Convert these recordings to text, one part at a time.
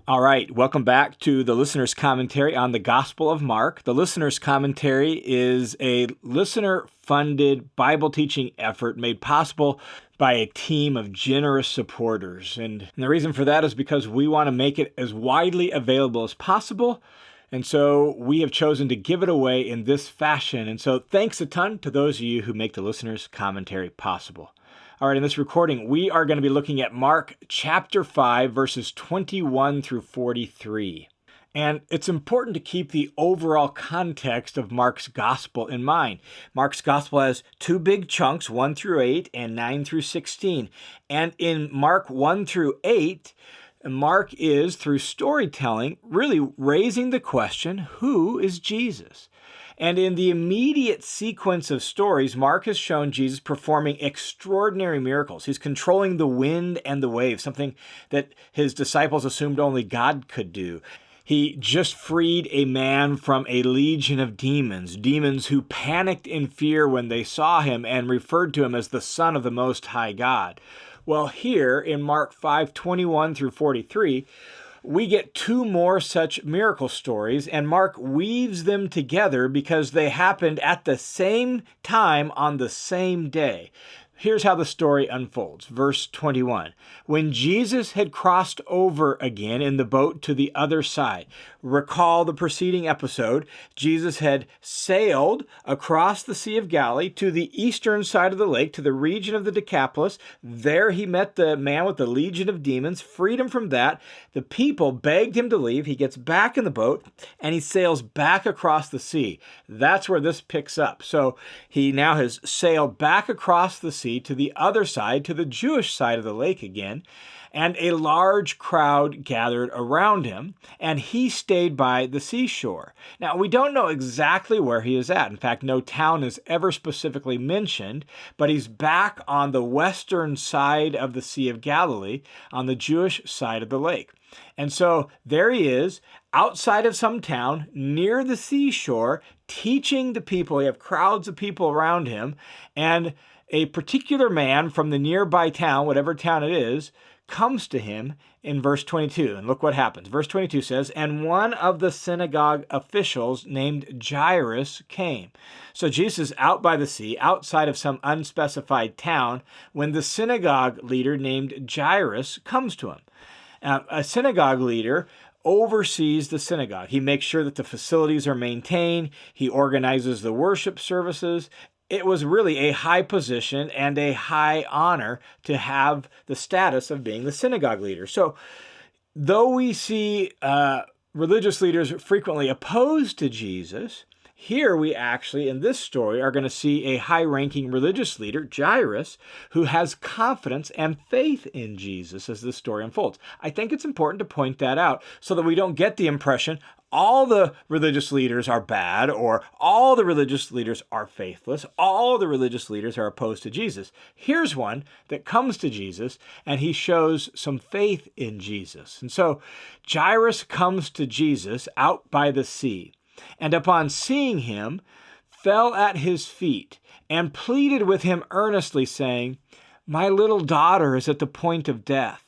All right, welcome back to the Listener's Commentary on the Gospel of Mark. The Listener's Commentary is a listener-funded Bible teaching effort made possible by a team of generous supporters. And the reason for that is because we want to make it as widely available as possible. And so we have chosen to give it away in this fashion. And so thanks a ton to those of you who make the Listener's Commentary possible. All right, in this recording, we are going to be looking at Mark chapter 5, verses 21 through 43. And it's important to keep the overall context of Mark's gospel in mind. Mark's gospel has two big chunks, 1 through 8 and 9 through 16. And in Mark 1 through 8, Mark is, through storytelling, really raising the question, who is Jesus? And in the immediate sequence of stories, Mark has shown Jesus performing extraordinary miracles. He's controlling the wind and the waves, something that his disciples assumed only God could do. He just freed a man from a legion of demons who panicked in fear when they saw him and referred to him as the Son of the Most High God. Well, here in Mark 5:21 through 43, we get two more such miracle stories, and Mark weaves them together because they happened at the same time on the same day. Here's how the story unfolds. Verse 21. When Jesus had crossed over again in the boat to the other side, recall the preceding episode, Jesus had sailed across the Sea of Galilee to the eastern side of the lake, to the region of the Decapolis. There he met the man with the legion of demons, freed him from that. The people begged him to leave. He gets back in the boat, and he sails back across the sea. That's where this picks up. So he now has sailed back across the sea to the other side, to the Jewish side of the lake again, and a large crowd gathered around him, and he stayed by the seashore. Now, we don't know exactly where he is at. In fact, no town is ever specifically mentioned, but he's back on the western side of the Sea of Galilee, on the Jewish side of the lake. And so there he is, outside of some town, near the seashore, teaching the people. You have crowds of people around him, and a particular man from the nearby town, whatever town it is, comes to him in verse 22. And look what happens. Verse 22 says, "And one of the synagogue officials named Jairus came." So Jesus is out by the sea, outside of some unspecified town, when the synagogue leader named Jairus comes to him. A synagogue leader oversees the synagogue. He makes sure that the facilities are maintained. He organizes the worship services. It was really a high position and a high honor to have the status of being the synagogue leader. So though we see religious leaders frequently opposed to Jesus, here we actually, in this story, are going to see a high-ranking religious leader, Jairus, who has confidence and faith in Jesus as this story unfolds. I think it's important to point that out so that we don't get the impression all the religious leaders are bad, or all the religious leaders are faithless, all the religious leaders are opposed to Jesus. Here's one that comes to Jesus, and he shows some faith in Jesus. And so Jairus comes to Jesus out by the sea, and upon seeing him, fell at his feet and pleaded with him earnestly, saying, "My little daughter is at the point of death.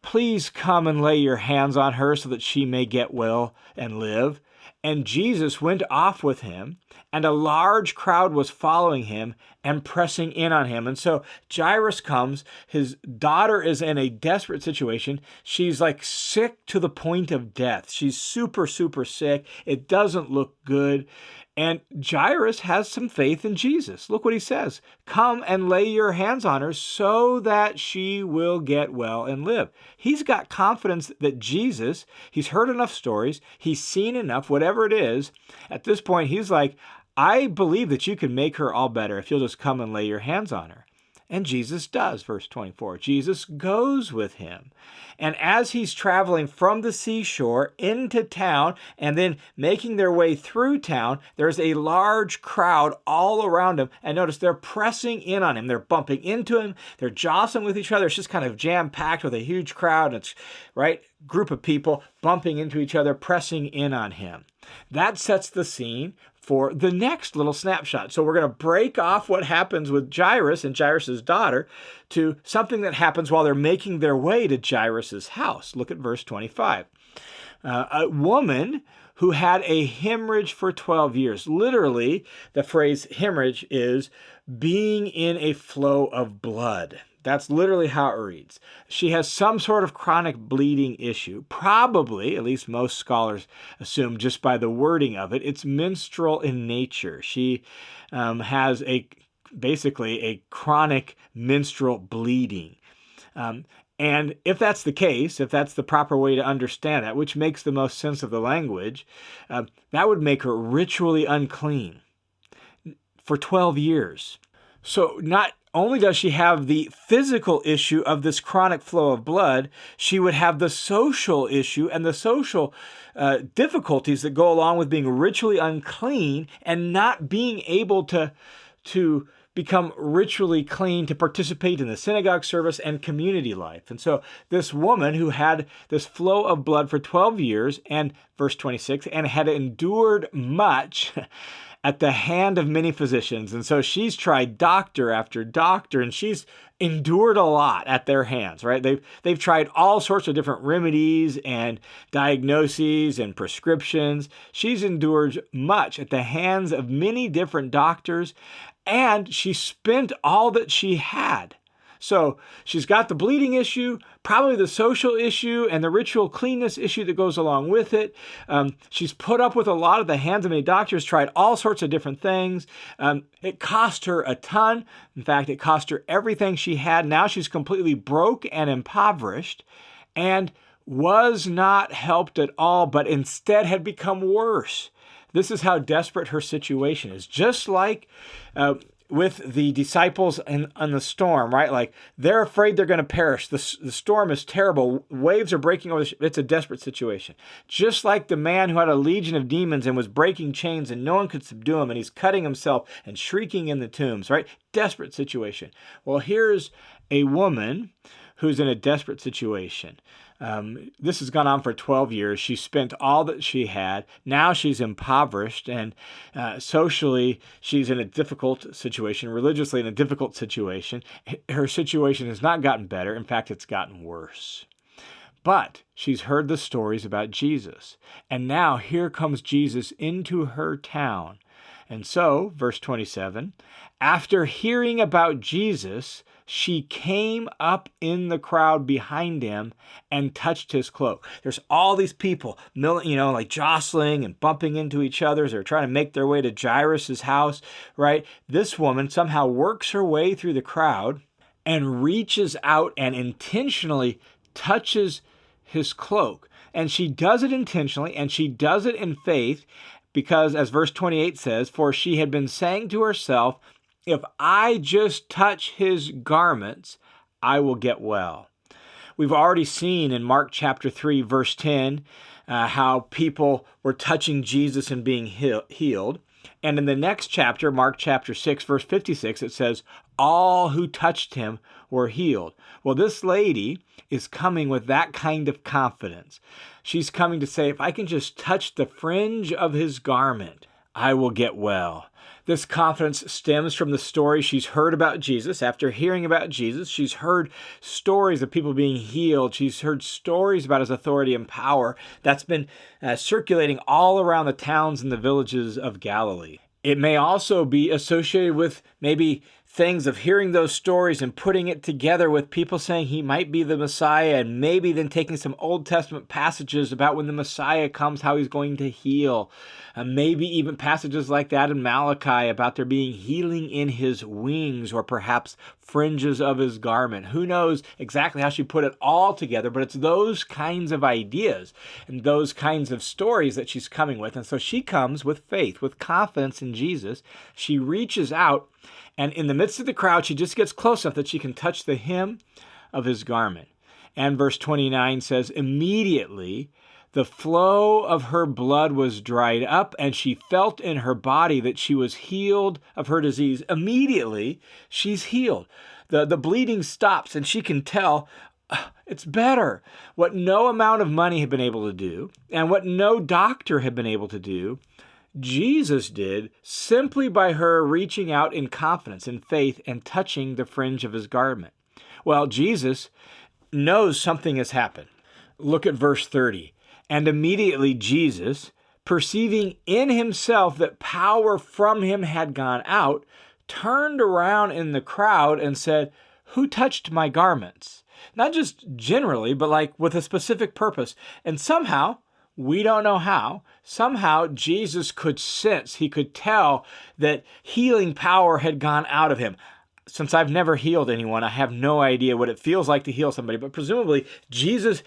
Please come and lay your hands on her so that she may get well and live." And Jesus went off with him, and a large crowd was following him and pressing in on him. And so Jairus comes. His daughter is in a desperate situation. She's like sick to the point of death. She's super, super sick. It doesn't look good. And Jairus has some faith in Jesus. Look what he says. "Come and lay your hands on her so that she will get well and live." He's got confidence that Jesus, he's heard enough stories, he's seen enough, whatever it is. At this point, he's like, "I believe that you can make her all better if you'll just come and lay your hands on her." And Jesus does, verse 24. Jesus goes with him. And as he's traveling from the seashore into town and then making their way through town, there's a large crowd all around him. And notice they're pressing in on him. They're bumping into him. They're jostling with each other. It's just kind of jam-packed with a huge crowd. It's right. group of people bumping into each other, pressing in on him. That sets the scene for the next little snapshot. So we're going to break off what happens with Jairus and Jairus' daughter to something that happens while they're making their way to Jairus' house. Look at verse 25. A woman who had a hemorrhage for 12 years. Literally, the phrase hemorrhage is being in a flow of blood. That's literally how it reads. She has some sort of chronic bleeding issue. Probably, at least most scholars assume just by the wording of it, it's menstrual in nature. She has basically a chronic menstrual bleeding. And if that's the case, if that's the proper way to understand that, which makes the most sense of the language, that would make her ritually unclean for 12 years. So not only does she have the physical issue of this chronic flow of blood, she would have the social issue and the social difficulties that go along with being ritually unclean and not being able to become ritually clean to participate in the synagogue service and community life. And so this woman who had this flow of blood for 12 years, and verse 26, and had endured much at the hand of many physicians. And so she's tried doctor after doctor, and she's endured a lot at their hands, right? They've tried all sorts of different remedies and diagnoses and prescriptions. She's endured much at the hands of many different doctors, and she spent all that she had. So she's got the bleeding issue, probably the social issue, and the ritual cleanness issue that goes along with it. She's put up with a lot of the hands of many doctors, tried all sorts of different things. It cost her a ton. In fact, it cost her everything she had. Now she's completely broke and impoverished and was not helped at all, but instead had become worse. This is how desperate her situation is. Just like with the disciples on the storm, right? Like they're afraid they're going to perish. The storm is terrible. Waves are breaking over. It's a desperate situation. Just like the man who had a legion of demons and was breaking chains and no one could subdue him, and he's cutting himself and shrieking in the tombs, right? Desperate situation. Well, here's a woman who's in a desperate situation. This has gone on for 12 years. She spent all that she had. Now she's impoverished, and socially she's in a difficult situation, religiously in a difficult situation. Her situation has not gotten better. In fact, it's gotten worse. But she's heard the stories about Jesus, and now here comes Jesus into her town. And so, verse 27, after hearing about Jesus, she came up in the crowd behind him and touched his cloak. There's all these people, like jostling and bumping into each other as they're trying to make their way to Jairus' house, right? This woman somehow works her way through the crowd and reaches out and intentionally touches his cloak. And she does it intentionally, and she does it in faith because, as verse 28 says, for she had been saying to herself, if I just touch his garments, I will get well. We've already seen in Mark chapter 3, verse 10, how people were touching Jesus and being healed. And in the next chapter, Mark chapter 6, verse 56, it says, all who touched him were healed. Well, this lady is coming with that kind of confidence. She's coming to say, if I can just touch the fringe of his garment, I will get well. This confidence stems from the story she's heard about Jesus. After hearing about Jesus, she's heard stories of people being healed. She's heard stories about his authority and power that's been circulating all around the towns and the villages of Galilee. It may also be associated with maybe things of hearing those stories and putting it together with people saying he might be the Messiah, and maybe then taking some Old Testament passages about when the Messiah comes, how he's going to heal. Maybe even passages like that in Malachi about there being healing in his wings or perhaps fringes of his garment. Who knows exactly how she put it all together, but it's those kinds of ideas and those kinds of stories that she's coming with. And so she comes with faith, with confidence in Jesus. She reaches out, and in the midst of the crowd, she just gets close enough that she can touch the hem of his garment. And verse 29 says, immediately the flow of her blood was dried up, and she felt in her body that she was healed of her disease. Immediately, she's healed. The bleeding stops, and she can tell, It's better. What no amount of money had been able to do, and what no doctor had been able to do, Jesus did simply by her reaching out in confidence, in faith, and touching the fringe of his garment. Well, Jesus knows something has happened. Look at verse 30. And immediately Jesus, perceiving in himself that power from him had gone out, turned around in the crowd and said, "Who touched my garments?" Not just generally, but like with a specific purpose. And somehow, we don't know how, somehow Jesus could sense, he could tell that healing power had gone out of him. Since I've never healed anyone, I have no idea what it feels like to heal somebody, but presumably Jesus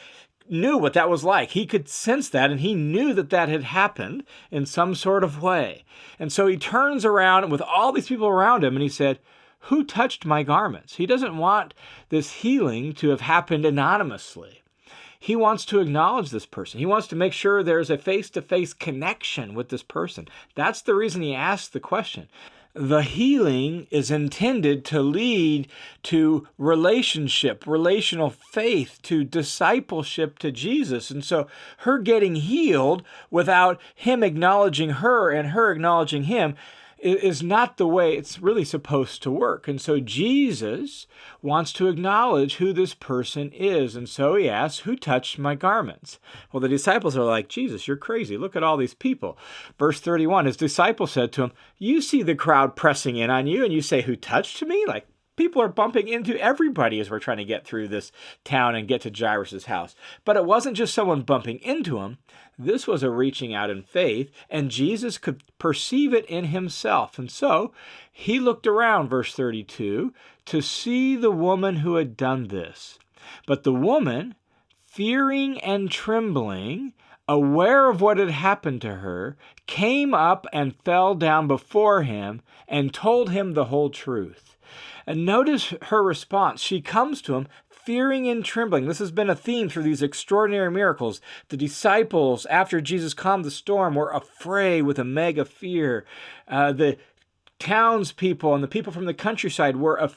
knew what that was like. He could sense that, and he knew that that had happened in some sort of way. And so he turns around with all these people around him, and he said, "Who touched my garments?" He doesn't want this healing to have happened anonymously. He wants to acknowledge this person. He wants to make sure there's a face-to-face connection with this person. That's the reason he asked the question. The healing is intended to lead to relationship, relational faith, to discipleship to Jesus. And so her getting healed without him acknowledging her and her acknowledging him is not the way it's really supposed to work. And so Jesus wants to acknowledge who this person is. And so he asks, "Who touched my garments?" Well, the disciples are like, "Jesus, you're crazy. Look at all these people." Verse 31, his disciples said to him, "You see the crowd pressing in on you, and you say, 'Who touched me?'" Like, people are bumping into everybody as we're trying to get through this town and get to Jairus' house. But it wasn't just someone bumping into him. This was a reaching out in faith, and Jesus could perceive it in himself. And so he looked around, verse 32, to see the woman who had done this. But the woman, fearing and trembling, aware of what had happened to her, came up and fell down before him and told him the whole truth. And notice her response. She comes to him fearing and trembling. This has been a theme through these extraordinary miracles. The disciples, after Jesus calmed the storm, were afraid with a mega fear. The townspeople and the people from the countryside were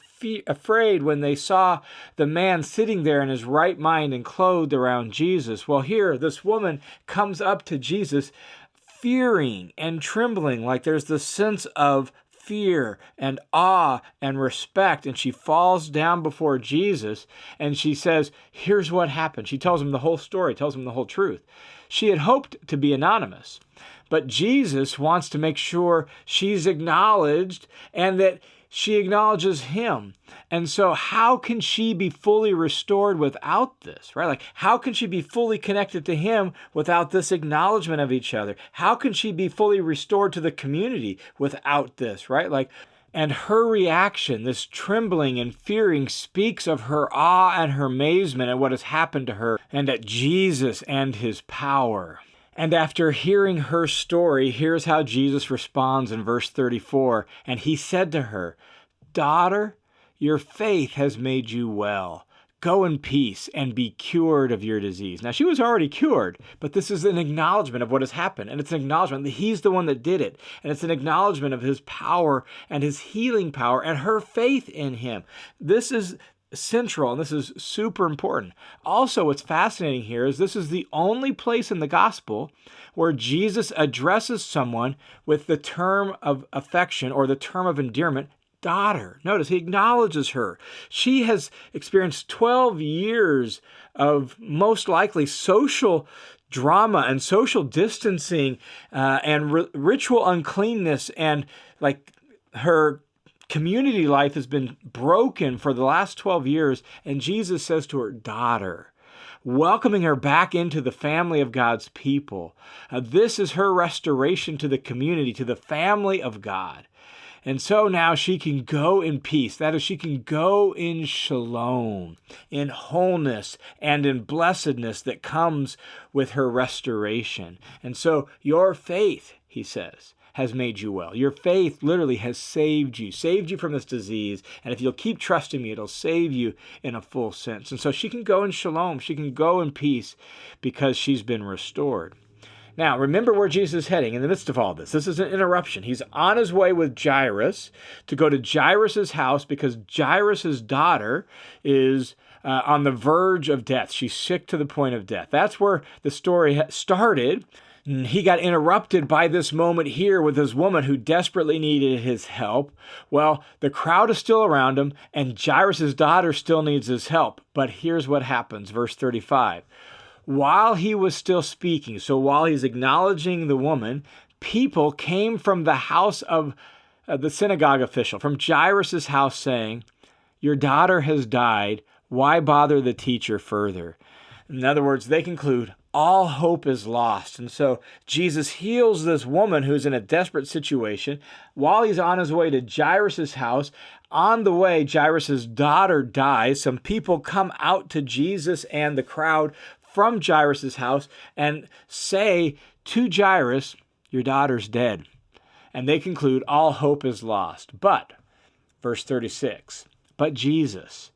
afraid when they saw the man sitting there in his right mind and clothed around Jesus. Well, here, this woman comes up to Jesus fearing and trembling, like there's this sense of fear and awe and respect, and she falls down before Jesus and she says, "Here's what happened." She tells him the whole story, tells him the whole truth. She had hoped to be anonymous, but Jesus wants to make sure she's acknowledged and that she acknowledges him. And so how can she be fully restored without this, right? Like, how can she be fully connected to him without this acknowledgement of each other? How can she be fully restored to the community without this, right? Like, and her reaction, this trembling and fearing, speaks of her awe and her amazement at what has happened to her and at Jesus and his power. And after hearing her story, here's how Jesus responds in verse 34. And he said to her, "Daughter, your faith has made you well. Go in peace and be cured of your disease." Now, she was already cured, but this is an acknowledgement of what has happened. And it's an acknowledgement that he's the one that did it. And it's an acknowledgement of his power and his healing power and her faith in him. This is central, and this is super important. Also, what's fascinating here is this is the only place in the gospel where Jesus addresses someone with the term of affection or the term of endearment, daughter. Notice he acknowledges her. She has experienced 12 years of most likely social drama and social distancing and ritual uncleanness, and like her community life has been broken for the last 12 years, and Jesus says to her, "Daughter," welcoming her back into the family of God's people. This is her restoration to the community, to the family of God. And so now she can go in peace. That is, she can go in shalom, in wholeness, and in blessedness that comes with her restoration. And so your faith, he says, has made you well. Your faith literally has saved you from this disease. And if you'll keep trusting me, it'll save you in a full sense. And so she can go in shalom. She can go in peace because she's been restored. Now, remember where Jesus is heading in the midst of all this. This is an interruption. He's on his way with Jairus to go to Jairus' house because Jairus' daughter is on the verge of death. She's sick to the point of death. That's where the story started. He got interrupted by this moment here with this woman who desperately needed his help. Well, the crowd is still around him, and Jairus' daughter still needs his help. But here's what happens, verse 35. While he was still speaking, so while he's acknowledging the woman, people came from the house of the synagogue official, from Jairus' house, saying, "Your daughter has died. Why bother the teacher further?" In other words, they conclude all hope is lost. And so Jesus heals this woman who's in a desperate situation while he's on his way to Jairus' house. On the way, Jairus' daughter dies. Some people come out to Jesus and the crowd from Jairus' house and say to Jairus, "Your daughter's dead." And they conclude all hope is lost. But, verse 36, but Jesus,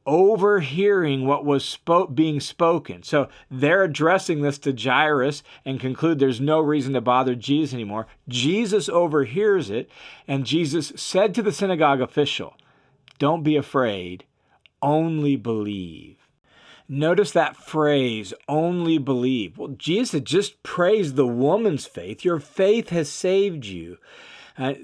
overhearing what was being spoken. So they're addressing this to Jairus and conclude there's no reason to bother Jesus anymore. Jesus overhears it, and Jesus said to the synagogue official, "Don't be afraid, only believe." Notice that phrase, only believe. Well, Jesus had just praised the woman's faith. Your faith has saved you.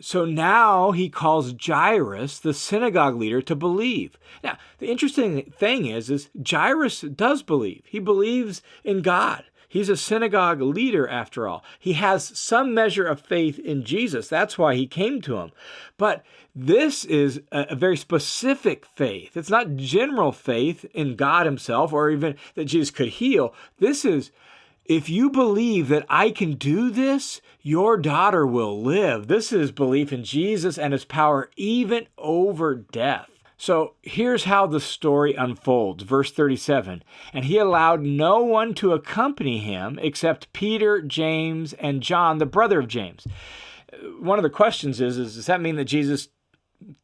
So now he calls Jairus, the synagogue leader, to believe. Now, the interesting thing is Jairus does believe. He believes in God. He's a synagogue leader after all. He has some measure of faith in Jesus. That's why he came to him. But this is a very specific faith. It's not general faith in God himself or even that Jesus could heal. This is, if you believe that I can do this, your daughter will live. This is belief in Jesus and his power even over death. So here's how the story unfolds. Verse 37, and he allowed no one to accompany him except Peter, James, and John, the brother of James. One of the questions is does that mean that Jesus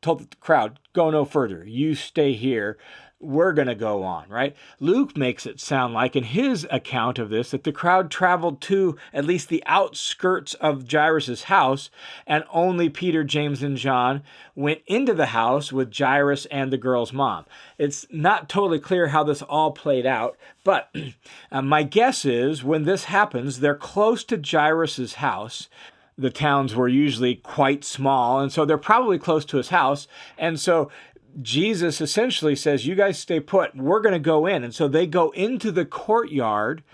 told the crowd, go no further, you stay here, we're going to go on, right? Luke makes it sound like in his account of this that the crowd traveled to at least the outskirts of Jairus' house, and only Peter, James, and John went into the house with Jairus and the girl's mom. It's not totally clear how this all played out, but my guess is when this happens, they're close to Jairus' house. The towns were usually quite small, and so they're probably close to his house, and so Jesus essentially says, you guys stay put, we're going to go in. And so they go into the courtyard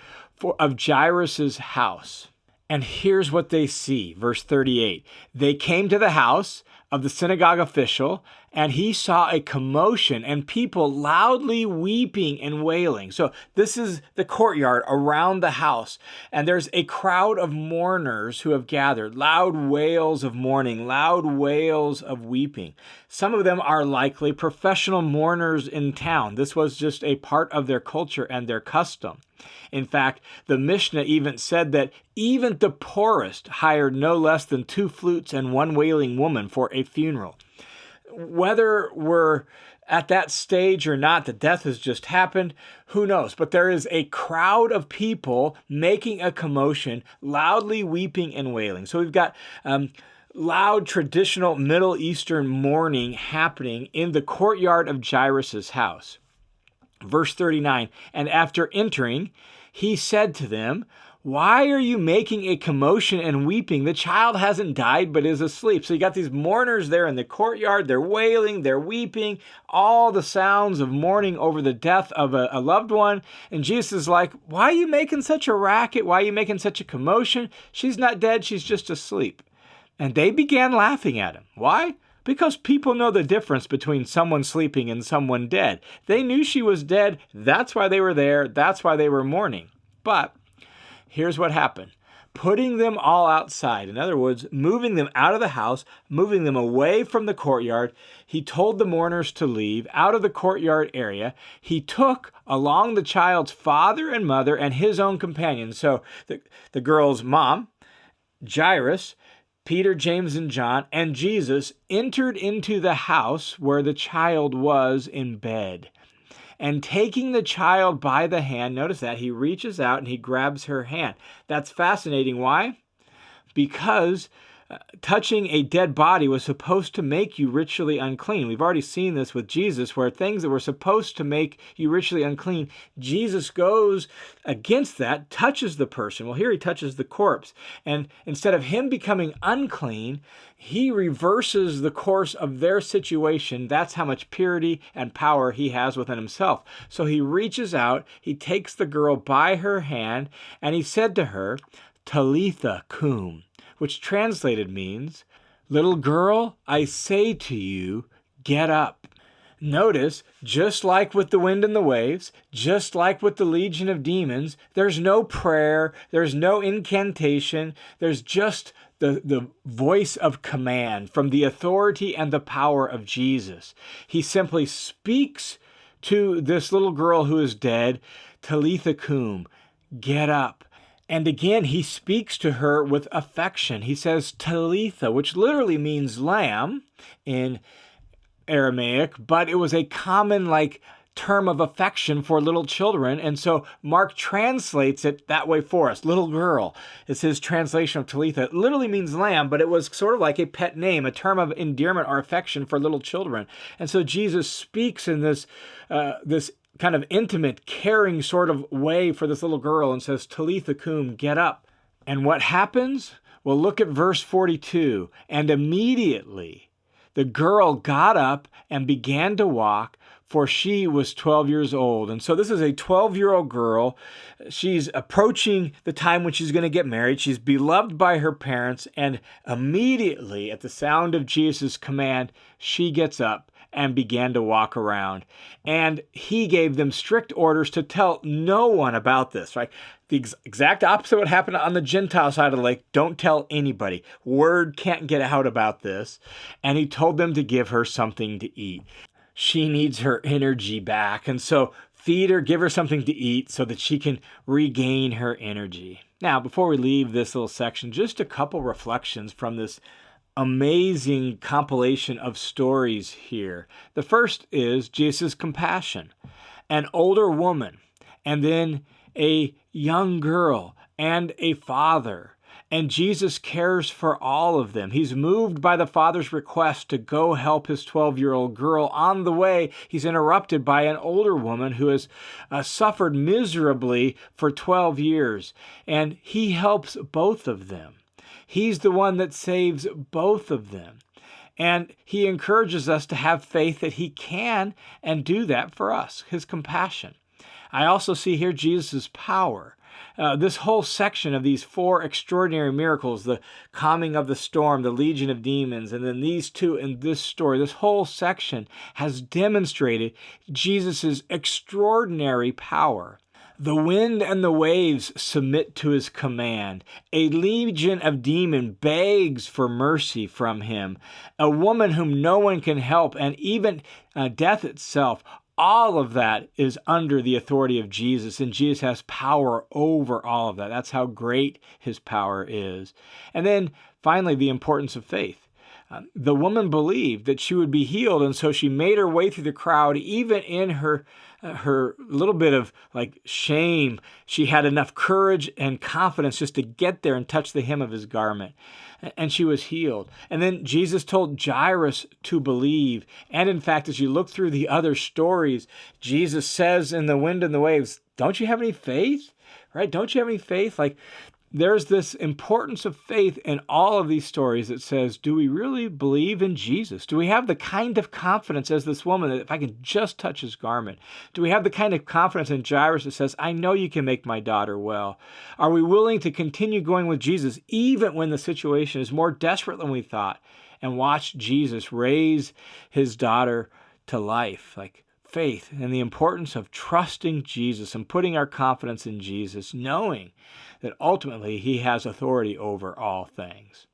of Jairus' house. And here's what they see, verse 38. They came to the house of the synagogue official, and he saw a commotion and people loudly weeping and wailing. So this is the courtyard around the house, and there's a crowd of mourners who have gathered, loud wails of mourning, loud wails of weeping. Some of them are likely professional mourners in town. This was just a part of their culture and their custom. In fact, the Mishnah even said that even the poorest hired no less than 2 flutes and 1 wailing woman for a funeral. Whether we're at that stage or not, the death has just happened, who knows? But there is a crowd of people making a commotion, loudly weeping and wailing. So we've got loud traditional Middle Eastern mourning happening in the courtyard of Jairus' house. Verse 39, and after entering, he said to them, why are you making a commotion and weeping? The child hasn't died, but is asleep. So you got these mourners there in the courtyard. They're wailing, they're weeping, all the sounds of mourning over the death of a loved one. And Jesus is like, why are you making such a racket? Why are you making such a commotion? She's not dead, she's just asleep. And they began laughing at him. Why? Because people know the difference between someone sleeping and someone dead. They knew she was dead. That's why they were there. That's why they were mourning. But here's what happened. Putting them all outside, in other words, moving them out of the house, moving them away from the courtyard, he told the mourners to leave out of the courtyard area. He took along the child's father and mother and his own companions. So the girl's mom, Jairus, Peter, James, and John, and Jesus entered into the house where the child was in bed. And taking the child by the hand, notice that, he reaches out and he grabs her hand. That's fascinating. Why? Because touching a dead body was supposed to make you ritually unclean. We've already seen this with Jesus, where things that were supposed to make you ritually unclean, Jesus goes against that, touches the person. Well, here he touches the corpse. And instead of him becoming unclean, he reverses the course of their situation. That's how much purity and power he has within himself. So he reaches out, he takes the girl by her hand, and he said to her, Talitha cum, which translated means, little girl, I say to you, get up. Notice, just like with the wind and the waves, just like with the legion of demons, there's no prayer, there's no incantation, there's just the voice of command from the authority and the power of Jesus. He simply speaks to this little girl who is dead, Talitha cum, get up. And again, he speaks to her with affection. He says Talitha, which literally means lamb in Aramaic, but it was a common term of affection for little children. And so Mark translates it that way for us. Little girl is his translation of Talitha. It literally means lamb, but it was sort of like a pet name, a term of endearment or affection for little children. And so Jesus speaks in this kind of intimate, caring sort of way for this little girl and says, Talitha cum, get up. And what happens? Well, look at verse 42. And immediately the girl got up and began to walk, for she was 12 years old. And so this is a 12-year-old girl. She's approaching the time when she's going to get married. She's beloved by her parents. And immediately at the sound of Jesus' command, she gets up and began to walk around. And he gave them strict orders to tell no one about this, right? The exact opposite of what happened on the Gentile side of the lake. Don't tell anybody. Word can't get out about this. And he told them to give her something to eat. She needs her energy back. And so feed her, give her something to eat so that she can regain her energy. Now, before we leave this little section, just a couple reflections from this amazing compilation of stories here. The first is Jesus' compassion. An older woman, and then a young girl, and a father. And Jesus cares for all of them. He's moved by the father's request to go help his 12-year-old girl. On the way, he's interrupted by an older woman who has suffered miserably for 12 years. And he helps both of them. He's the one that saves both of them. And he encourages us to have faith that he can and do that for us, his compassion. I also see here Jesus' power. This whole section of these 4 extraordinary miracles, the calming of the storm, the legion of demons, and then these 2 in this story, this whole section has demonstrated Jesus' extraordinary power. The wind and the waves submit to his command. A legion of demons begs for mercy from him. A woman whom no one can help, and even death itself, all of that is under the authority of Jesus, and Jesus has power over all of that. That's how great his power is. And then finally, the importance of faith. The woman believed that she would be healed, and so she made her way through the crowd, even in her little bit of shame. She had enough courage and confidence just to get there and touch the hem of his garment. And she was healed. And then Jesus told Jairus to believe. And in fact, as you look through the other stories, Jesus says in the wind and the waves, don't you have any faith? Right? Don't you have any faith? There's this importance of faith in all of these stories that says, do we really believe in Jesus? Do we have the kind of confidence as this woman that if I can just touch his garment? Do we have the kind of confidence in Jairus that says, I know you can make my daughter well? Are we willing to continue going with Jesus even when the situation is more desperate than we thought, and watch Jesus raise his daughter to life? Faith and the importance of trusting Jesus and putting our confidence in Jesus, knowing that ultimately he has authority over all things.